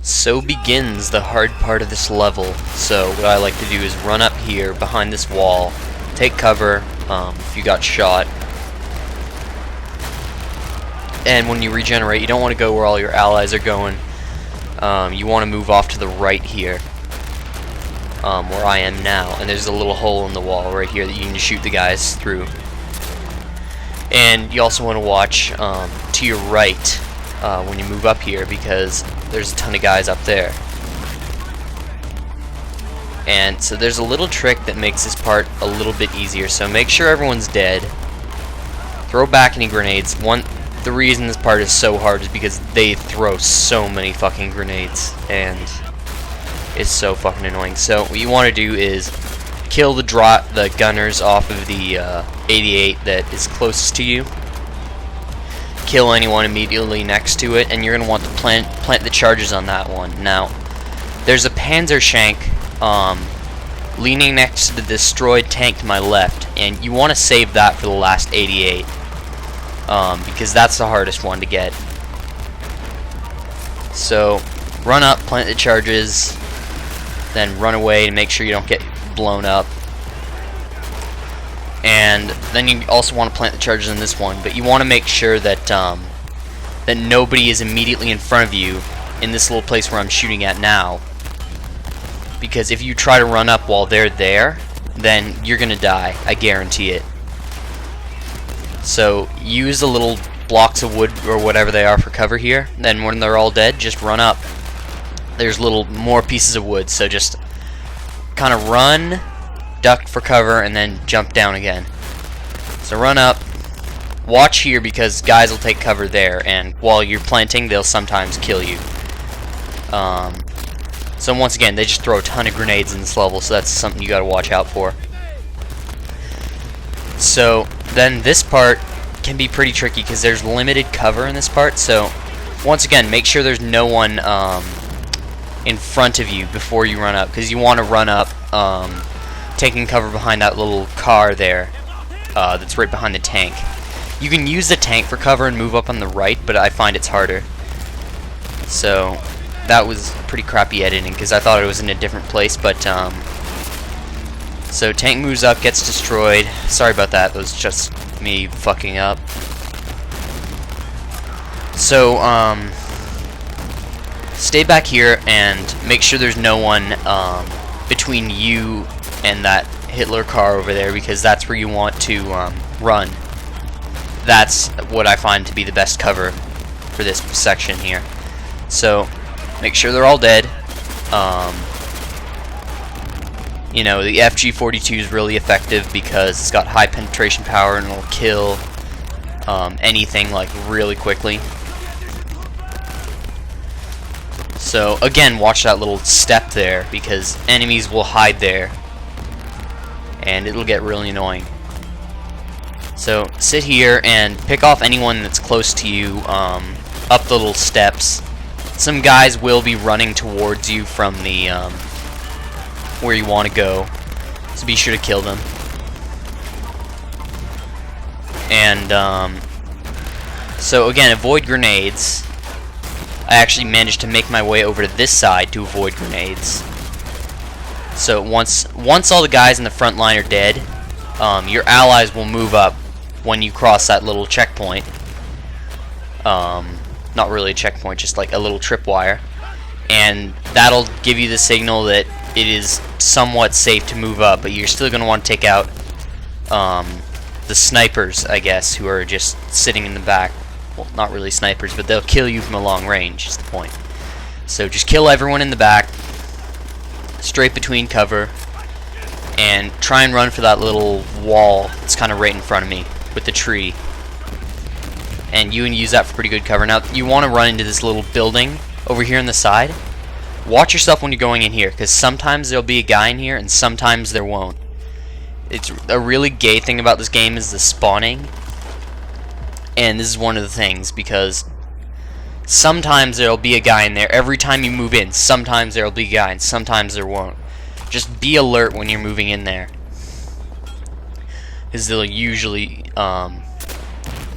So begins the hard part of this level. So what I like to do is run up here behind this wall, take cover if you got shot, and when you regenerate you don't want to go where all your allies are going. You want to move off to the right here, where I am now, and there's a little hole in the wall right here that you can shoot the guys through. And you also want to watch to your right when you move up here, because there's a ton of guys up there. And so there's a little trick that makes this part a little bit easier. So make sure everyone's dead. Throw back any grenades. The reason this part is so hard is because they throw so many fucking grenades, and it's so fucking annoying. So what you want to do is kill the gunners off of the 88 that is closest to you. Kill anyone immediately next to it, and you're going to want to plant the charges on that one. Now, there's a Panzershank leaning next to the destroyed tank to my left, and you want to save that for the last 88, because that's the hardest one to get. So, run up, plant the charges, then run away to make sure you don't get blown up. And then you also want to plant the charges in this one, but you want to make sure that that nobody is immediately in front of you in this little place where I'm shooting at now, because if you try to run up while they're there, then you're gonna die, I guarantee it. So use the little blocks of wood or whatever they are for cover here, then when they're all dead, just run up. There's more pieces of wood, so just kind of run, duck for cover, and then jump down again. So run up, watch here, because guys will take cover there, and while you're planting they'll sometimes kill you. So once again, they just throw a ton of grenades in this level, so that's something you gotta watch out for. So then this part can be pretty tricky because there's limited cover in this part. So once again, make sure there's no one in front of you before you run up, because you want to run up taking cover behind that little car there that's right behind the tank. You can use the tank for cover and move up on the right, but I find it's harder. So that was pretty crappy editing, because I thought it was in a different place, but so tank moves up, gets destroyed. Sorry about that, that was just me fucking up. So stay back here and make sure there's no one between you and that Hitler car over there, because that's where you want to run. That's what I find to be the best cover for this section here. So make sure they're all dead. You know, the FG-42 is really effective because it's got high penetration power and it'll kill anything like really quickly. So again, watch that little step there, because enemies will hide there and it'll get really annoying. So sit here and pick off anyone that's close to you up the little steps. Some guys will be running towards you from the where you want to go, so be sure to kill them. And so again, avoid grenades. I actually managed to make my way over to this side to avoid grenades. So once all the guys in the front line are dead, your allies will move up when you cross that little checkpoint. Not really a checkpoint, just like a little tripwire, and that'll give you the signal that it is somewhat safe to move up, but you're still going to want to take out the snipers, I guess, who are just sitting in the back. Well, not really snipers, but they'll kill you from a long range, is the point. So just kill everyone in the back, straight between cover, and try and run for that little wall that's kind of right in front of me with the tree. And you can use that for pretty good cover. Now, you want to run into this little building over here on the side. Watch yourself when you're going in here, because sometimes there'll be a guy in here and sometimes there won't. It's a really gay thing about this game is the spawning. And this is one of the things, because sometimes there'll be a guy in there every time you move in. Sometimes there'll be a guy and sometimes there won't. Just be alert when you're moving in there, because they'll usually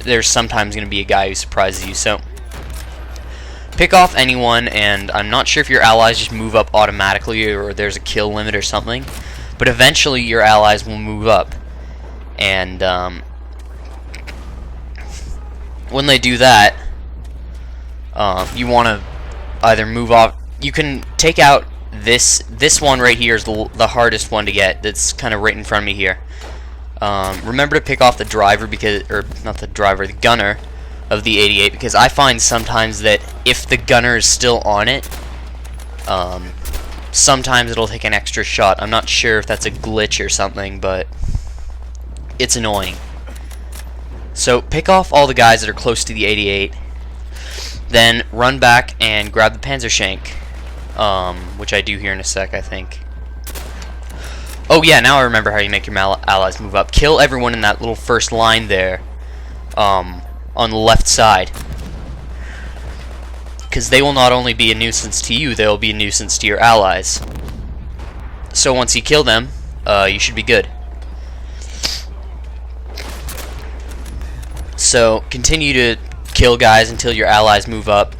there's sometimes going to be a guy who surprises you. So pick off anyone, and I'm not sure if your allies just move up automatically or there's a kill limit or something, but eventually your allies will move up. And when they do that, you want to either move off. You can take out this one right here is the hardest one to get. That's kind of right in front of me here. Remember to pick off the driver, because, or not the driver, the gunner of the 88, because I find sometimes that if the gunner is still on it, sometimes it'll take an extra shot. I'm not sure if that's a glitch or something, but it's annoying. So pick off all the guys that are close to the 88, then run back and grab the Panzershank, which I do here in a sec, I think. Oh yeah, now I remember how you make your allies move up. Kill everyone in that little first line there, on the left side, because they will not only be a nuisance to you, they will be a nuisance to your allies. So once you kill them, you should be good. So continue to kill guys until your allies move up.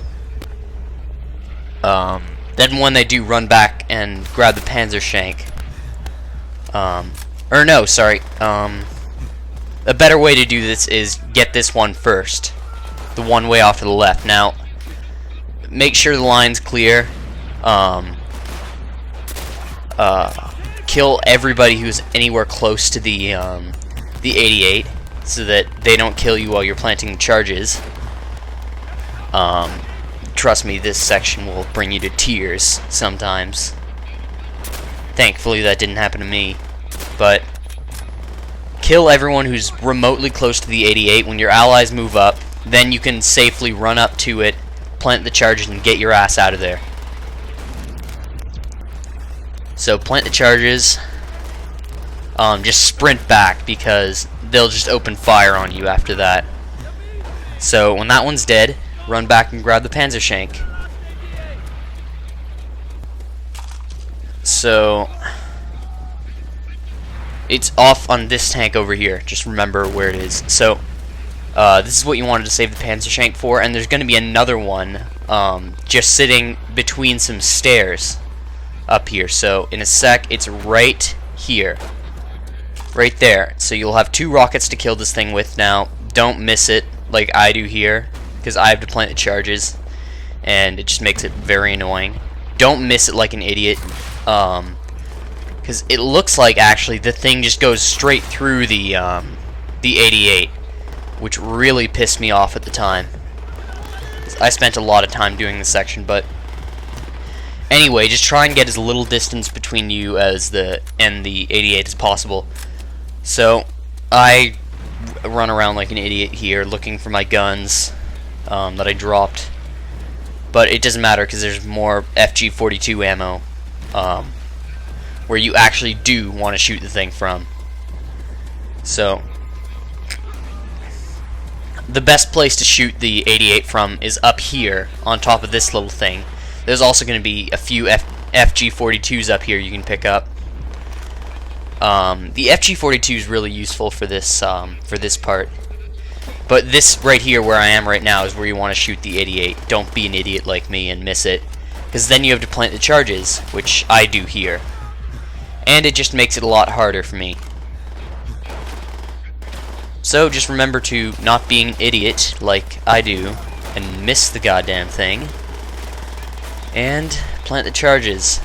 Then when they do, run back and grab the Panzershank. Or no, sorry. A better way to do this is get this one first. The one way off to the left. Now, make sure the line's clear. Kill everybody who's anywhere close to the 88, so that they don't kill you while you're planting the charges. Trust me, this section will bring you to tears sometimes. Thankfully, that didn't happen to me. But kill everyone who's remotely close to the 88. When your allies move up, then you can safely run up to it, plant the charges, and get your ass out of there. So plant the charges. Just sprint back, because they'll just open fire on you after that. So when that one's dead, run back and grab the Panzershank. So it's off on this tank over here. Just remember where it is. So this is what you wanted to save the Panzershank for, and there's going to be another one just sitting between some stairs up here. So in a sec, it's right here. Right there. So you'll have 2 rockets to kill this thing with. Now, don't miss it like I do here, because I have to plant the charges, and it just makes it very annoying. Don't miss it like an idiot, because it looks like actually the thing just goes straight through the 88, which really pissed me off at the time. I spent a lot of time doing this section, but anyway, just try and get as little distance between you and the 88 as possible. So I run around like an idiot here looking for my guns that I dropped, but it doesn't matter because there's more FG-42 ammo where you actually do want to shoot the thing from. So the best place to shoot the 88 from is up here on top of this little thing. There's also going to be a few FG-42s up here you can pick up. The FG-42 is really useful for this part. But this right here where I am right now is where you want to shoot the 88. Don't be an idiot like me and miss it, because then you have to plant the charges, which I do here. And it just makes it a lot harder for me. So just remember to not be an idiot like I do and miss the goddamn thing. And plant the charges.